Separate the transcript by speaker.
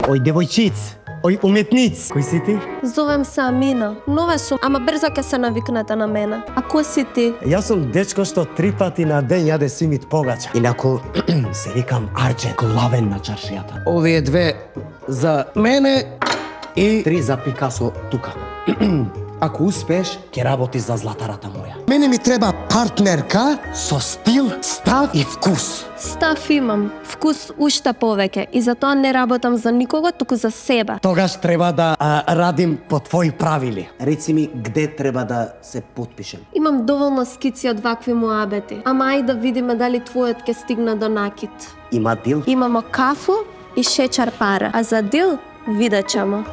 Speaker 1: Ој девојчиц, ој уметниц. Кој си ти?
Speaker 2: Зовем се Амина. Нова сум, ама брзо ќе се навикнете на мене. А кој си ти?
Speaker 1: Јас сум дечко што 3 пати на ден јаде симит погача. Инаку се викам Арче, главен на чаршијата. Овие две за мене и 3 за Пикасо тука. Ако успееш, ќе работи за златарата моја. Мене ми треба партнерка со стил, став и вкус.
Speaker 2: Став имам, вкус уште повеќе и затоа не работам за никого, туку за себе.
Speaker 1: Тогаш треба да радим по твои правили. Реци ми, где треба да се потпишем?
Speaker 2: Имам доволно скици од вакви муабети. Ама ај да видиме дали твојот ќе стигне до накит.
Speaker 1: Има дил?
Speaker 2: Имамо кафу и шеќер пара, а за дил видечемо.